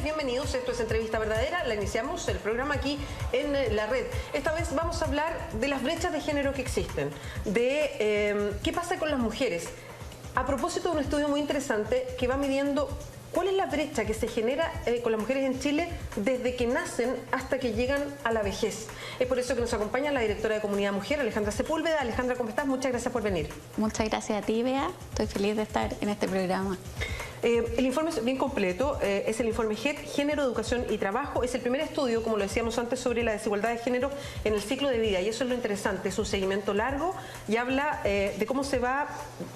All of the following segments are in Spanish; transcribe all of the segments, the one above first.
bienvenidos. Esto es Entrevista Verdadera. La iniciamos el programa aquí en la red. Esta vez vamos a hablar de las brechas de género que existen, de qué pasa con las mujeres. A propósito de un estudio muy interesante que va midiendo cuál es la brecha que se genera con las mujeres en Chile desde que nacen hasta que llegan a la vejez. Es por eso que nos acompaña la directora de Comunidad Mujer, Alejandra Sepúlveda. Alejandra, ¿cómo estás? Muchas gracias por venir. Muchas gracias a ti, Bea. Estoy feliz de estar en este programa. El informe es bien completo, es el informe GET, Género, Educación y Trabajo. Es el primer estudio, como lo decíamos antes, sobre la desigualdad de género en el ciclo de vida, y eso es lo interesante. Es un seguimiento largo y habla de cómo se va,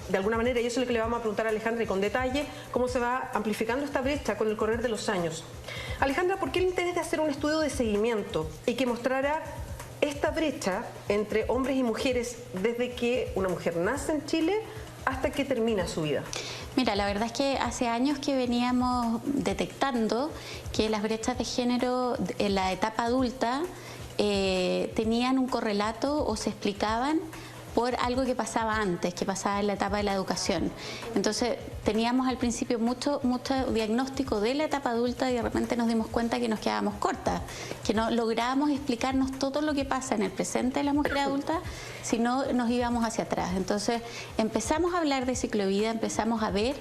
de alguna manera, y eso es lo que le vamos a preguntar a Alejandra y con detalle, cómo se va amplificando esta brecha con el correr de los años. Alejandra, ¿por qué el interés de hacer un estudio de seguimiento y que mostrara esta brecha entre hombres y mujeres desde que una mujer nace en Chile hasta que termina su vida? Mira, la verdad es que hace años que veníamos detectando que las brechas de género en la etapa adulta tenían un correlato o se explicaban por algo que pasaba antes, que pasaba en la etapa de la educación. Entonces teníamos al principio mucho diagnóstico de la etapa adulta y de repente nos dimos cuenta que nos quedábamos cortas, que no lográbamos explicarnos todo lo que pasa en el presente de la mujer adulta, si no nos íbamos hacia atrás. Entonces empezamos a hablar de ciclo de vida, empezamos a ver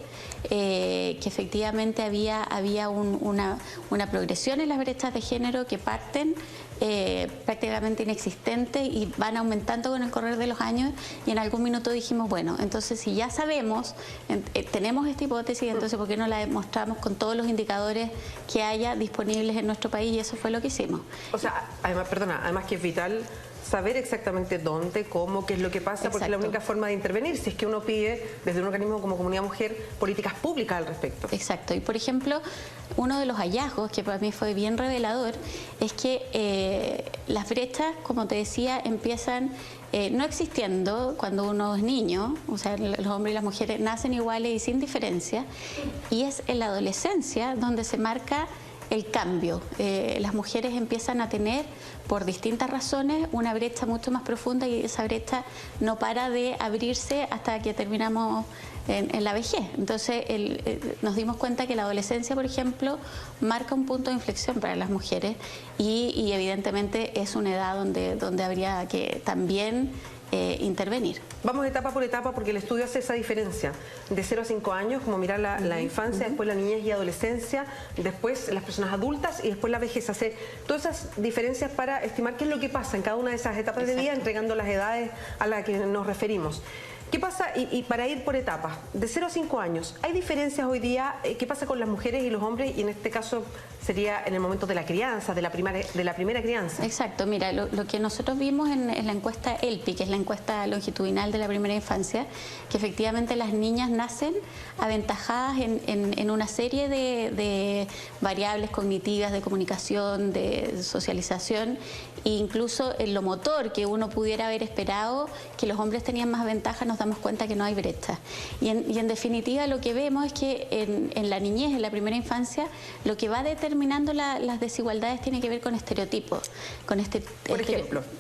que efectivamente había una progresión en las brechas de género que parten prácticamente inexistentes y van aumentando con el correr de los años, y en algún minuto dijimos, bueno, entonces si ya sabemos, tenemos esta hipótesis, entonces ¿por qué no la demostramos con todos los indicadores que haya disponibles en nuestro país? Y eso fue lo que hicimos. O sea, además que es vital saber exactamente dónde, cómo, qué es lo que pasa. Exacto. Porque es la única forma de intervenir, si es que uno pide desde un organismo como Comunidad Mujer políticas públicas al respecto. Exacto, y por ejemplo, uno de los hallazgos que para mí fue bien revelador es que las brechas, como te decía, empiezan no existiendo cuando uno es niño, o sea, los hombres y las mujeres nacen iguales y sin diferencia, y es en la adolescencia donde se marca el cambio. Las mujeres empiezan a tener, por distintas razones, una brecha mucho más profunda, y esa brecha no para de abrirse hasta que terminamos en la vejez. Entonces nos dimos cuenta que la adolescencia, por ejemplo, marca un punto de inflexión para las mujeres, y evidentemente es una edad donde habría que también intervenir. Vamos etapa por etapa porque el estudio hace esa diferencia de 0 a 5 años, como mirar la infancia, después la niñez y adolescencia, después las personas adultas y después la vejez. Hace todas esas diferencias para estimar qué es lo que pasa en cada una de esas etapas de vida, entregando las edades a las que nos referimos. ¿Qué pasa? Y para ir por etapas, de 0 a 5 años, ¿hay diferencias hoy día? ¿Qué pasa con las mujeres y los hombres? Y en este caso sería en el momento de la crianza, de la primera crianza. Exacto, mira, lo que nosotros vimos en la encuesta ELPI, que es la encuesta longitudinal de la primera infancia, que efectivamente las niñas nacen aventajadas en una serie de variables cognitivas, de comunicación, de socialización, e incluso en lo motor, que uno pudiera haber esperado que los hombres tenían más ventaja, nos damos cuenta que no hay brecha. Y en definitiva lo que vemos es que en la niñez, en la primera infancia, lo que va determinando las desigualdades tiene que ver con estereotipos.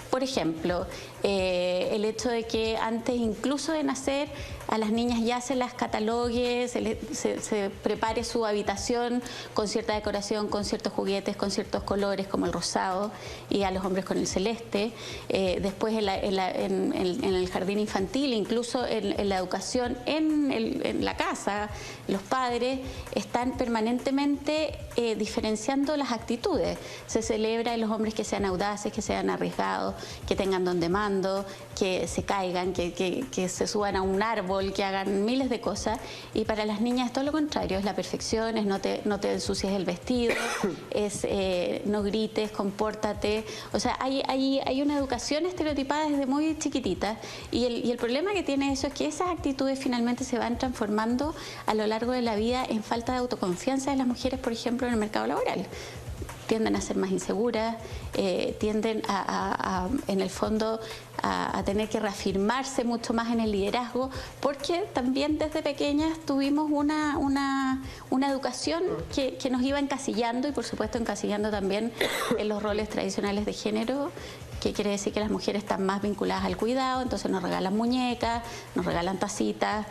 Por ejemplo, el hecho de que antes incluso de nacer a las niñas ya se las catalogue, se prepare su habitación con cierta decoración, con ciertos juguetes, con ciertos colores como el rosado, y a los hombres con el celeste. Después en el jardín infantil, incluso en la educación en la casa, los padres están permanentemente diferenciando las actitudes. Se celebra en los hombres que sean audaces, que sean arriesgados, que tengan don de mando, que se caigan, que se suban a un árbol, que hagan miles de cosas, y para las niñas es todo lo contrario, es la perfección, es no te ensucies el vestido, es no grites, compórtate. O sea, hay una educación estereotipada desde muy chiquitita, y el problema que tiene eso es que esas actitudes finalmente se van transformando a lo largo de la vida en falta de autoconfianza de las mujeres, por ejemplo, en el mercado laboral. Tienden a ser más inseguras, tienden en el fondo a tener que reafirmarse mucho más en el liderazgo, porque también desde pequeñas tuvimos una educación que nos iba encasillando, y por supuesto encasillando también en los roles tradicionales de género, que quiere decir que las mujeres están más vinculadas al cuidado. Entonces nos regalan muñecas, nos regalan tacitas,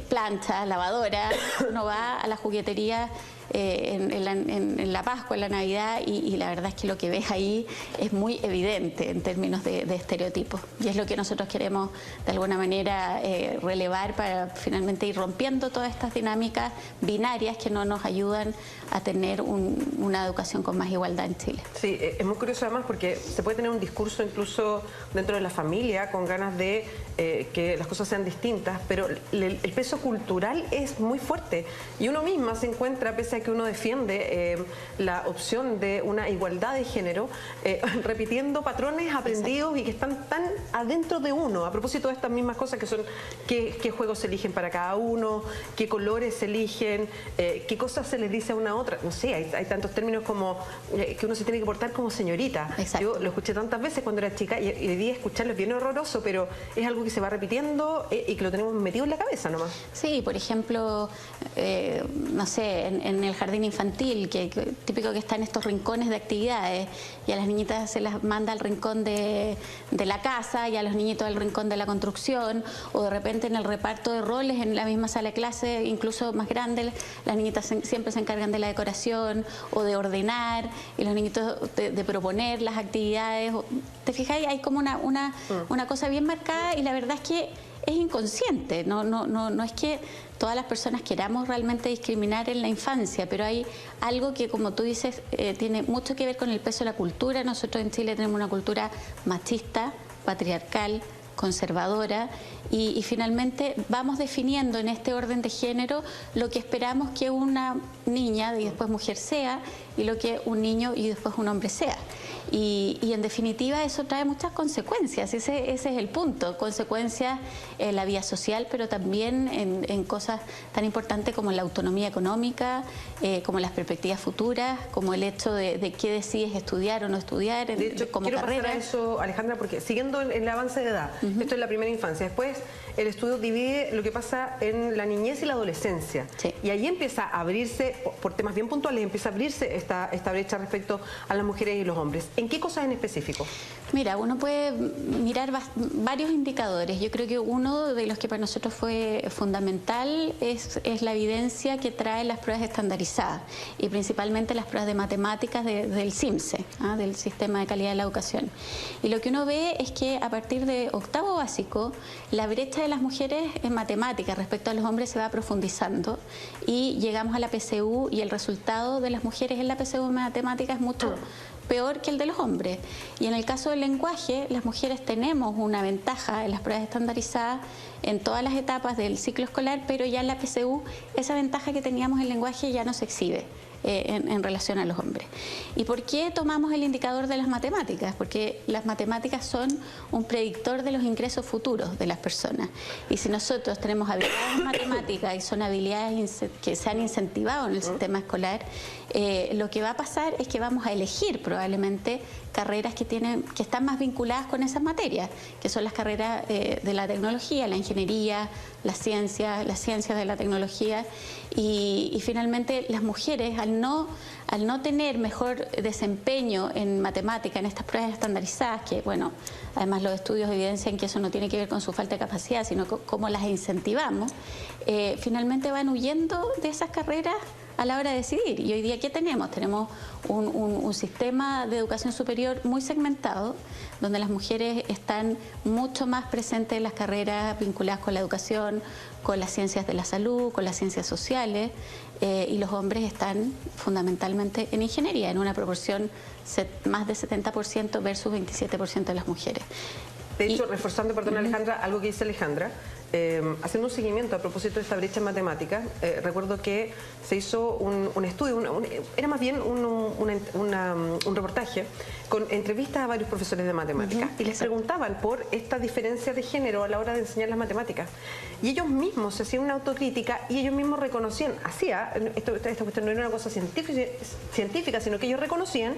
planchas, lavadoras. Uno va a la juguetería en la Pascua, en la Navidad, y la verdad es que lo que ves ahí es muy evidente en términos de estereotipos. Y es lo que nosotros queremos de alguna manera relevar para finalmente ir rompiendo todas estas dinámicas binarias que no nos ayudan a tener una educación con más igualdad en Chile. Sí, es muy curioso además porque se puede tener un discurso incluso dentro de la familia con ganas de que las cosas sean distintas, pero el peso cultural es muy fuerte y uno misma se encuentra, pese a que uno defiende la opción de una igualdad de género, repitiendo patrones aprendidos. Exacto. Y que están tan adentro de uno, a propósito de estas mismas cosas que son qué juegos se eligen para cada uno, qué colores se eligen, qué cosas se les dice a una otra. No sé, hay tantos términos como que uno se tiene que portar como señorita. Exacto. Yo lo escuché tantas veces cuando era chica y hoy día escucharlo es bien horroroso, pero es algo que se va repitiendo y que lo tenemos metido en la cabeza nomás. Sí, por ejemplo, no sé, en el jardín infantil, que típico que están estos rincones de actividades y a las niñitas se las manda al rincón de la casa y a los niñitos al rincón de la construcción, o de repente en el reparto de roles en la misma sala de clase, incluso más grande, las niñitas siempre se encargan de la decoración o de ordenar y los niñitos de proponer las actividades. ¿Te fijas? Hay como una cosa bien marcada y la verdad es que es inconsciente, no es que todas las personas queramos realmente discriminar en la infancia, pero hay algo que, como tú dices, tiene mucho que ver con el peso de la cultura. Nosotros en Chile tenemos una cultura machista, patriarcal, conservadora, y finalmente vamos definiendo en este orden de género lo que esperamos que una niña y después mujer sea y lo que un niño y después un hombre sea. Y en definitiva eso trae muchas consecuencias, ese es el punto, consecuencias en la vida social, pero también en cosas tan importantes como la autonomía económica, como las perspectivas futuras, como el hecho de qué decides estudiar o no estudiar de hecho, como quiero carrera. Pasar a eso, Alejandra, porque siguiendo en el avance de edad, esto es la primera infancia, después el estudio divide lo que pasa en la niñez y la adolescencia. Sí. Y ahí empieza a abrirse, por temas bien puntuales, empieza a abrirse esta brecha respecto a las mujeres y los hombres. ¿En qué cosas en específico? Mira, uno puede mirar varios indicadores. Yo creo que uno de los que para nosotros fue fundamental es la evidencia que traen las pruebas estandarizadas y principalmente las pruebas de matemáticas del CIMSE, del Sistema de Calidad de la Educación. Y lo que uno ve es que a partir de octavo básico, la brecha de las mujeres en matemáticas respecto a los hombres se va profundizando y llegamos a la PSU y el resultado de las mujeres en la PSU en matemáticas es mucho peor que el de los hombres. Y en el caso del lenguaje, las mujeres tenemos una ventaja en las pruebas estandarizadas en todas las etapas del ciclo escolar, pero ya en la PSU esa ventaja que teníamos en lenguaje ya no se exhibe en relación a los hombres. ¿Y por qué tomamos el indicador de las matemáticas? Porque las matemáticas son un predictor de los ingresos futuros de las personas. Y si nosotros tenemos habilidades matemáticas y son habilidades que se han incentivado en el sistema escolar, lo que va a pasar es que vamos a elegir probablemente carreras que están más vinculadas con esas materias, que son las carreras de la tecnología, la ingeniería, las ciencias de la tecnología, y finalmente las mujeres al no tener mejor desempeño en matemática, en estas pruebas estandarizadas, que bueno, además los estudios evidencian que eso no tiene que ver con su falta de capacidad, sino cómo las incentivamos, finalmente van huyendo de esas carreras a la hora de decidir. Y hoy día, ¿qué tenemos? Tenemos un sistema de educación superior muy segmentado, donde las mujeres están mucho más presentes en las carreras vinculadas con la educación, con las ciencias de la salud, con las ciencias sociales, y los hombres están fundamentalmente en ingeniería, en una proporción más de 70% versus 27% de las mujeres. De hecho, reforzando, perdón Alejandra, algo que dice Alejandra, haciendo un seguimiento a propósito de esta brecha en matemáticas, recuerdo que se hizo un estudio, era más bien un reportaje con entrevistas a varios profesores de matemáticas y les preguntaban por esta diferencia de género a la hora de enseñar las matemáticas. Y ellos mismos se hacían una autocrítica y ellos mismos reconocían, esta cuestión no era una cosa científica, sino que ellos reconocían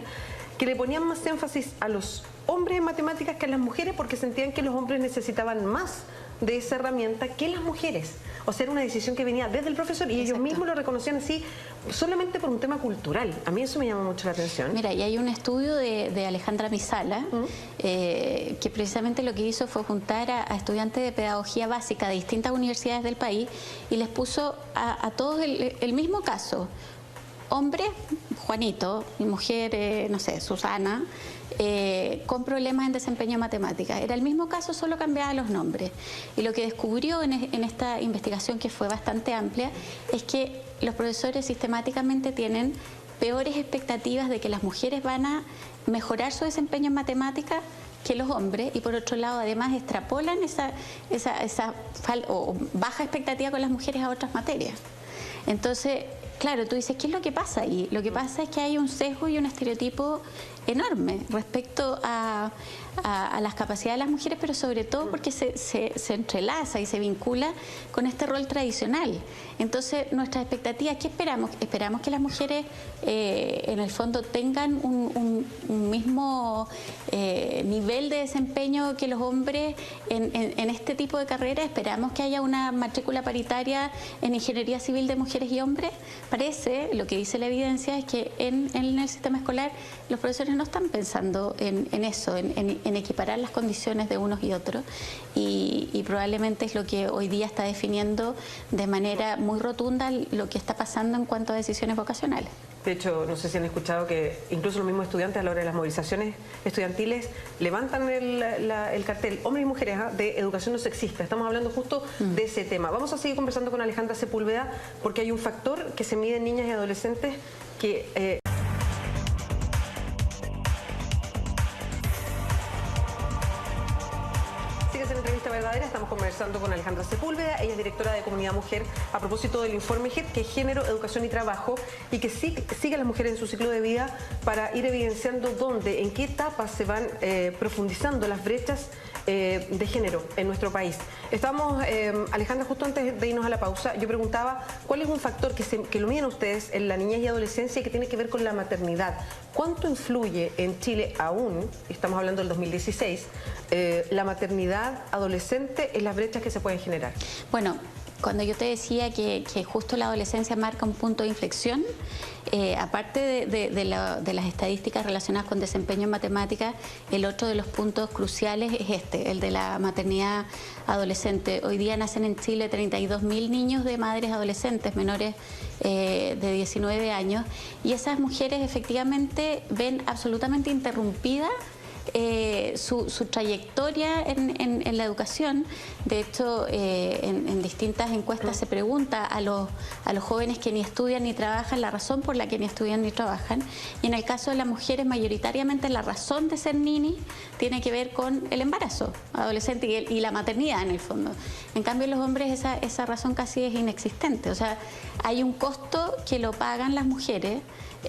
que le ponían más énfasis a los hombres en matemáticas que a las mujeres porque sentían que los hombres necesitaban más de esa herramienta que las mujeres. O sea, era una decisión que venía desde el profesor y ellos mismos lo reconocían así solamente por un tema cultural. A mí eso me llama mucho la atención. Mira, y hay un estudio de Alejandra Misala que precisamente lo que hizo fue juntar a estudiantes de pedagogía básica de distintas universidades del país y les puso a todos el mismo caso. hombre, Juanito, y mujer, no sé, Susana, con problemas en desempeño en matemáticas. Era el mismo caso, solo cambiaba los nombres. Y lo que descubrió en esta investigación, que fue bastante amplia, es que los profesores sistemáticamente tienen peores expectativas de que las mujeres van a mejorar su desempeño en matemáticas que los hombres, y por otro lado además extrapolan esa baja expectativa con las mujeres a otras materias. Entonces, claro, tú dices, ¿qué es lo que pasa ahí? Lo que pasa es que hay un sesgo y un estereotipo enorme respecto a las capacidades de las mujeres, pero sobre todo porque se entrelaza y se vincula con este rol tradicional. Entonces, nuestras expectativas, ¿qué esperamos? Esperamos que las mujeres en el fondo tengan un mismo nivel de desempeño que los hombres en este tipo de carreras. Esperamos que haya una matrícula paritaria en ingeniería civil de mujeres y hombres. Parece, lo que dice la evidencia es que en el sistema escolar los profesores no están pensando en eso, en equiparar las condiciones de unos y otros, y probablemente es lo que hoy día está definiendo de manera muy rotunda lo que está pasando en cuanto a decisiones vocacionales. De hecho, no sé si han escuchado que incluso los mismos estudiantes a la hora de las movilizaciones estudiantiles levantan el cartel, hombres y mujeres, de educación no sexista. Estamos hablando justo de ese tema. Vamos a seguir conversando con Alejandra Sepúlveda, porque hay un factor que se mide en niñas y adolescentes que... En Entrevista Verdadera estamos conversando con Alejandra Sepúlveda. Ella es directora de Comunidad Mujer, a propósito del informe GET, que es Género, Educación y Trabajo, y que sigue a las mujeres en su ciclo de vida para ir evidenciando dónde, en qué etapas se van profundizando las brechas de género en nuestro país. Estamos, Alejandra, justo antes de irnos a la pausa, yo preguntaba cuál es un factor que lo miden ustedes en la niñez y adolescencia y que tiene que ver con la maternidad. ¿Cuánto influye en Chile aún, estamos hablando del 2016, la maternidad adolescente en las brechas que se pueden generar? Bueno, cuando yo te decía que justo la adolescencia marca un punto de inflexión, aparte de las estadísticas relacionadas con desempeño en matemáticas, el otro de los puntos cruciales es el de la maternidad adolescente. Hoy día nacen en Chile 32.000 niños de madres adolescentes menores de 19 años, y esas mujeres efectivamente ven absolutamente interrumpida su trayectoria en la educación. De hecho, en distintas encuestas se pregunta a los jóvenes que ni estudian ni trabajan la razón por la que ni estudian ni trabajan, y en el caso de las mujeres mayoritariamente la razón de ser nini tiene que ver con el embarazo adolescente y la maternidad en el fondo. En cambio, los hombres esa razón casi es inexistente. O sea, hay un costo que lo pagan las mujeres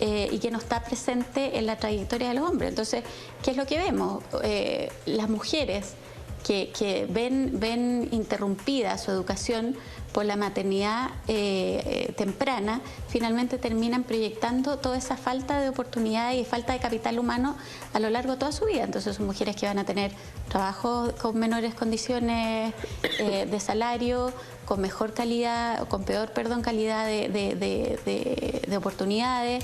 y que no está presente en la trayectoria de los hombres. Entonces, ¿qué es lo que vemos? Las mujeres que ven interrumpida su educación por la maternidad temprana, finalmente terminan proyectando toda esa falta de oportunidad y falta de capital humano a lo largo de toda su vida. Entonces son mujeres que van a tener trabajos con menores condiciones de salario, con mejor calidad, o con peor, calidad de oportunidades,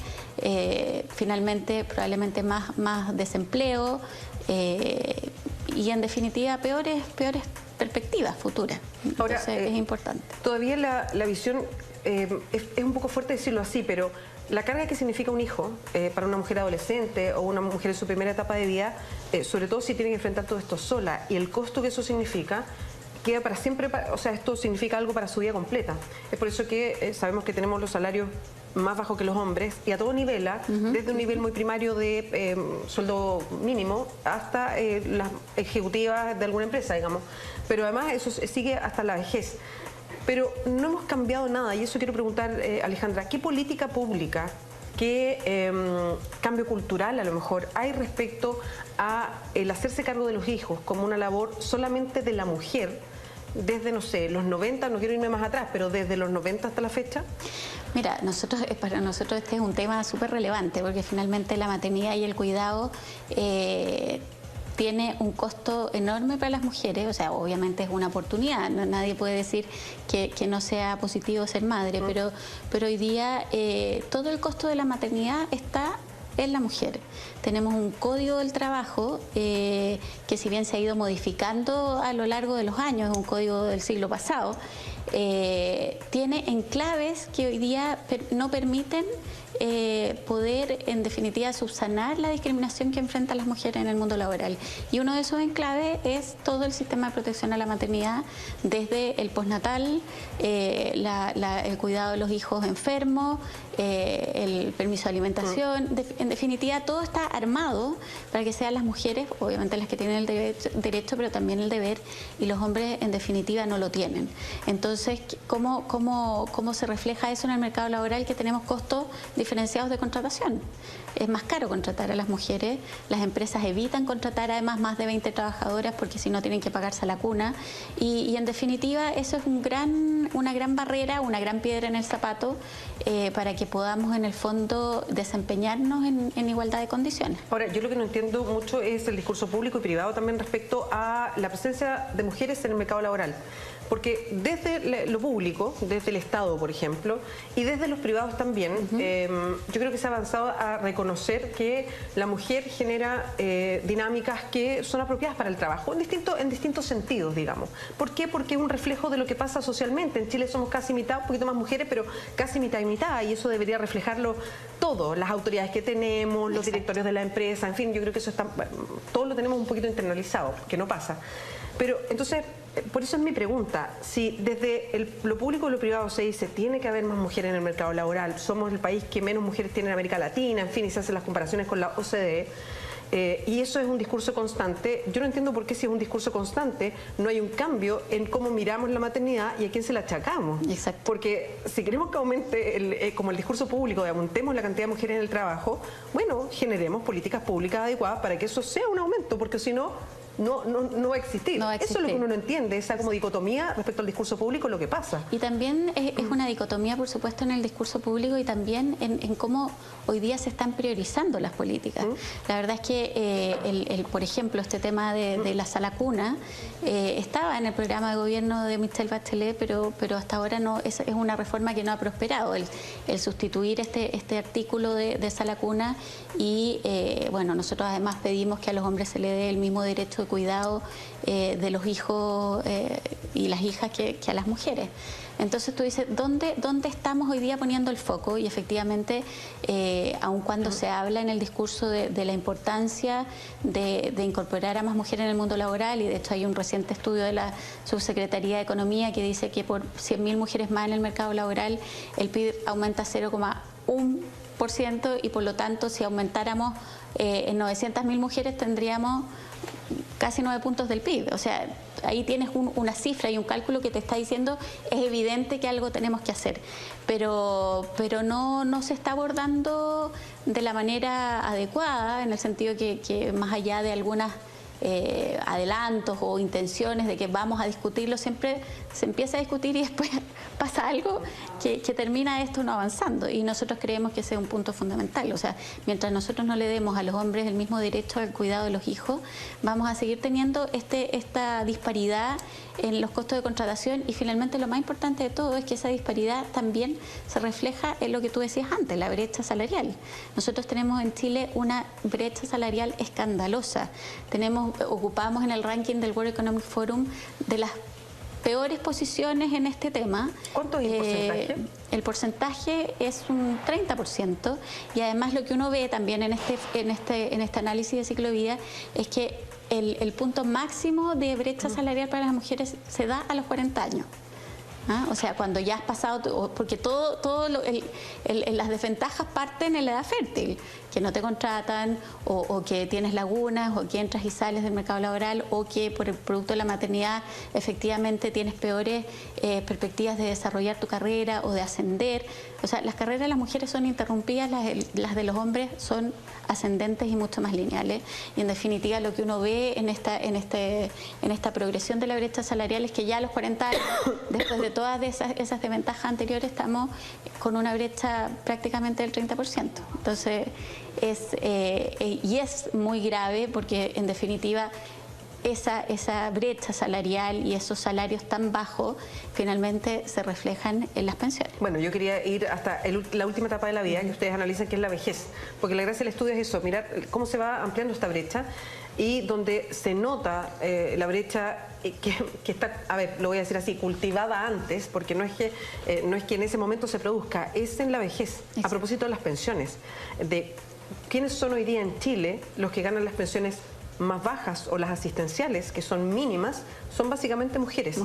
finalmente probablemente más desempleo, y en definitiva peores perspectivas futuras. Entonces, ahora, es importante. Todavía la visión es un poco fuerte decirlo así, pero la carga que significa un hijo para una mujer adolescente o una mujer en su primera etapa de vida, sobre todo si tiene que enfrentar todo esto sola, y el costo que eso significa, queda para siempre, o sea, esto significa algo para su vida completa. Es por eso que sabemos que tenemos los salarios más bajos que los hombres, y a todo nivel, desde un nivel muy primario de sueldo mínimo hasta las ejecutivas de alguna empresa, digamos. Pero además eso sigue hasta la vejez. Pero no hemos cambiado nada, y eso quiero preguntar, Alejandra, ¿qué política pública, qué cambio cultural a lo mejor hay respecto a el hacerse cargo de los hijos como una labor solamente de la mujer desde, no sé, los 90, no quiero irme más atrás, pero desde los 90 hasta la fecha? Mira, para nosotros este es un tema súper relevante, porque finalmente la maternidad y el cuidado tiene un costo enorme para las mujeres. O sea, obviamente es una oportunidad, nadie puede decir que no sea positivo ser madre, pero hoy día todo el costo de la maternidad está en la mujer. Tenemos un código del trabajo que, si bien se ha ido modificando a lo largo de los años, es un código del siglo pasado, tiene enclaves que hoy día no permiten poder, en definitiva, subsanar la discriminación que enfrentan las mujeres en el mundo laboral. Y uno de esos enclaves es todo el sistema de protección a la maternidad, desde el postnatal, el cuidado de los hijos enfermos, el permiso de alimentación. En definitiva, todo está armado para que sean las mujeres, obviamente las que tienen el derecho, pero también el deber, y los hombres, en definitiva, no lo tienen. Entonces, ¿cómo se refleja eso en el mercado laboral? Que tenemos costos diferenciados de contratación. Es más caro contratar a las mujeres, las empresas evitan contratar además más de 20 trabajadoras porque si no tienen que pagarse a la cuna, y en definitiva eso es una gran barrera, una gran piedra en el zapato para que podamos en el fondo desempeñarnos en igualdad de condiciones. Ahora, yo lo que no entiendo mucho es el discurso público y privado también respecto a la presencia de mujeres en el mercado laboral. Porque desde lo público, desde el Estado, por ejemplo, y desde los privados también, yo creo que se ha avanzado a reconocer que la mujer genera dinámicas que son apropiadas para el trabajo, en distintos sentidos, digamos. ¿Por qué? Porque es un reflejo de lo que pasa socialmente. En Chile somos casi mitad, un poquito más mujeres, pero casi mitad y mitad, y eso debería reflejarlo todo, las autoridades que tenemos, los directorios de la empresa, en fin, yo creo que eso está, todo lo tenemos un poquito internalizado, que no pasa. Pero entonces, por eso es mi pregunta, si desde lo público y lo privado se dice tiene que haber más mujeres en el mercado laboral, somos el país que menos mujeres tiene en América Latina, en fin, y se hacen las comparaciones con la OCDE, y eso es un discurso constante. Yo no entiendo por qué, si es un discurso constante, no hay un cambio en cómo miramos la maternidad y a quién se la achacamos. Exacto. Porque si queremos que aumente, como el discurso público, de aumentemos la cantidad de mujeres en el trabajo, bueno, generemos políticas públicas adecuadas para que eso sea un aumento, porque si no, no va a existir. Eso es lo que uno no entiende, esa como dicotomía respecto al discurso público, lo que pasa. Y también es una dicotomía, por supuesto, en el discurso público y también en cómo hoy día se están priorizando las políticas. La verdad es que, por ejemplo, este tema de la sala cuna estaba en el programa de gobierno de Michelle Bachelet, pero hasta ahora no es una reforma que no ha prosperado, el sustituir este artículo de sala cuna, y bueno, nosotros además pedimos que a los hombres se le dé el mismo derecho de cuidado de los hijos y las hijas que a las mujeres. Entonces tú dices, ¿dónde estamos hoy día poniendo el foco? Y efectivamente, aun cuando se habla en el discurso de la importancia de incorporar a más mujeres en el mundo laboral, y de hecho hay un reciente estudio de la Subsecretaría de Economía que dice que por 100.000 mujeres más en el mercado laboral, el PIB aumenta 0,1%, y por lo tanto, si aumentáramos en 900.000 mujeres, tendríamos casi 9 puntos del PIB. O sea, ahí tienes una cifra y un cálculo que te está diciendo, es evidente que algo tenemos que hacer, pero no se está abordando de la manera adecuada, en el sentido que más allá de algunas adelantos o intenciones de que vamos a discutirlo, siempre se empieza a discutir y después pasa algo que termina esto no avanzando, y nosotros creemos que ese es un punto fundamental. O sea, mientras nosotros no le demos a los hombres el mismo derecho al cuidado de los hijos, vamos a seguir teniendo esta disparidad en los costos de contratación, y finalmente lo más importante de todo es que esa disparidad también se refleja en lo que tú decías antes, la brecha salarial. Nosotros tenemos en Chile una brecha salarial escandalosa. Ocupamos en el ranking del World Economic Forum de las peores posiciones en este tema. ¿Cuánto es el porcentaje? El porcentaje es un 30%, y además lo que uno ve también en este análisis de ciclo de vida es que el punto máximo de brecha salarial para las mujeres se da a los 40 años. O sea, cuando ya has pasado, porque las desventajas parten en la edad fértil, que no te contratan, o que tienes lagunas, o que entras y sales del mercado laboral, o que por el producto de la maternidad efectivamente tienes peores perspectivas de desarrollar tu carrera o de ascender. O sea, las carreras de las mujeres son interrumpidas, las de los hombres son ascendentes y mucho más lineales. Y en definitiva, lo que uno ve en esta progresión de la brecha salarial es que ya a los 40 años, después de todas esas desventajas anteriores, estamos con una brecha prácticamente del 30%. Entonces, es muy grave, porque en definitiva esa brecha salarial y esos salarios tan bajos finalmente se reflejan en las pensiones. Bueno, yo quería ir hasta la última etapa de la vida, que ustedes analizan, que es la vejez, porque la gracia del estudio es eso, mirar cómo se va ampliando esta brecha y donde se nota la brecha que está, a ver, lo voy a decir así, cultivada antes, porque no es que en ese momento se produzca, es en la vejez. Exacto. A propósito de las pensiones, de quiénes son hoy día en Chile los que ganan las pensiones más bajas o las asistenciales, que son mínimas, son básicamente mujeres.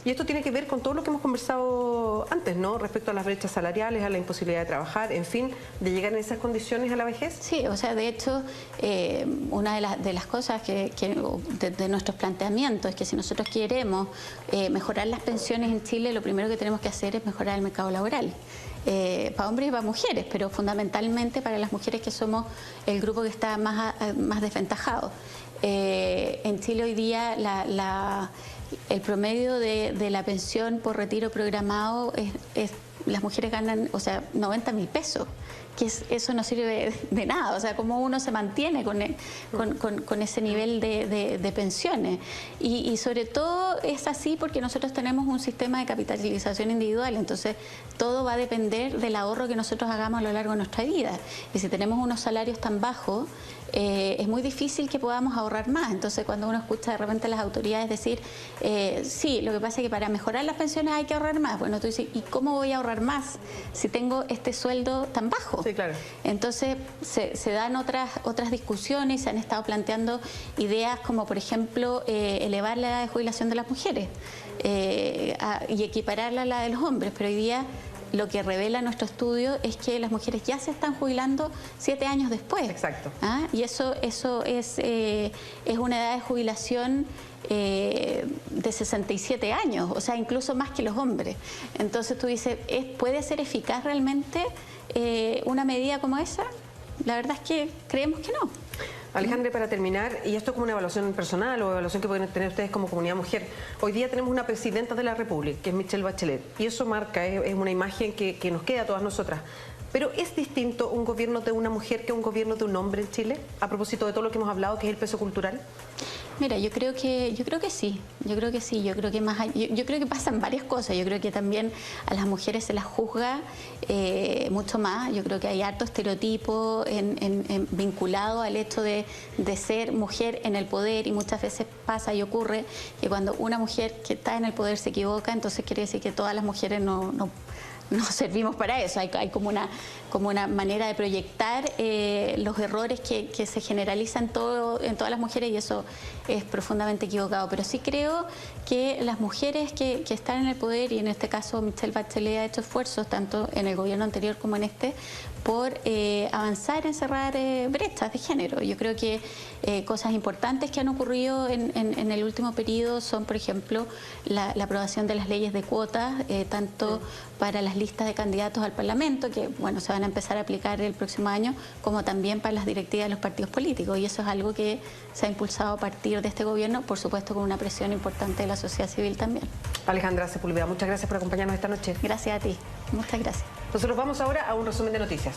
Y esto tiene que ver con todo lo que hemos conversado antes, ¿no? Respecto a las brechas salariales, a la imposibilidad de trabajar, en fin, de llegar en esas condiciones a la vejez. Sí, o sea, de hecho, una de las cosas de nuestros planteamientos es que si nosotros queremos mejorar las pensiones en Chile, lo primero que tenemos que hacer es mejorar el mercado laboral. Para hombres y para mujeres, pero fundamentalmente para las mujeres, que somos el grupo que está más desventajado. En Chile hoy día el promedio de la pensión por retiro programado las mujeres ganan, o sea, 90.000 pesos, que eso no sirve de nada. O sea, cómo uno se mantiene con ese nivel de pensiones. Y sobre todo es así porque nosotros tenemos un sistema de capitalización individual, entonces todo va a depender del ahorro que nosotros hagamos a lo largo de nuestra vida. Y si tenemos unos salarios tan bajos, es muy difícil que podamos ahorrar más. Entonces, cuando uno escucha de repente a las autoridades decir, sí, lo que pasa es que para mejorar las pensiones hay que ahorrar más. Bueno, tú dices, ¿y cómo voy a ahorrar más si tengo este sueldo tan bajo? Sí, claro. Entonces, se dan otras discusiones, se han estado planteando ideas como, por ejemplo, elevar la edad de jubilación de las mujeres y equipararla a la de los hombres. Pero hoy día lo que revela nuestro estudio es que las mujeres ya se están jubilando 7 años después. Exacto. Y eso es una edad de jubilación de 67 años, o sea, incluso más que los hombres. Entonces tú dices, ¿puede ser eficaz realmente una medida como esa? La verdad es que creemos que no. Alejandra, para terminar, y esto como una evaluación personal o evaluación que pueden tener ustedes como comunidad mujer, hoy día tenemos una presidenta de la República, que es Michelle Bachelet, y eso marca, es una imagen que nos queda a todas nosotras. Pero ¿es distinto un gobierno de una mujer que un gobierno de un hombre en Chile? A propósito de todo lo que hemos hablado, que es el peso cultural. Mira, yo creo que sí, yo creo que pasan varias cosas. Yo creo que también a las mujeres se las juzga mucho más. Yo creo que hay harto estereotipo vinculado al hecho de ser mujer en el poder, y muchas veces pasa y ocurre que cuando una mujer que está en el poder se equivoca, entonces quiere decir que todas las mujeres no servimos para eso. Hay como una manera de proyectar los errores que se generalizan en todas las mujeres, y eso es profundamente equivocado. Pero sí creo que las mujeres que están en el poder, y en este caso Michelle Bachelet ha hecho esfuerzos, tanto en el gobierno anterior como en este, por avanzar en cerrar brechas de género. Yo creo que cosas importantes que han ocurrido en el último periodo son, por ejemplo, la aprobación de las leyes de cuotas, tanto para las listas de candidatos al Parlamento, que bueno, se van a empezar a aplicar el próximo año, como también para las directivas de los partidos políticos. Y eso es algo que se ha impulsado a partir de este gobierno, por supuesto con una presión importante de la sociedad civil también. Alejandra Sepúlveda, muchas gracias por acompañarnos esta noche. Gracias a ti, muchas gracias. Nosotros vamos ahora a un resumen de noticias.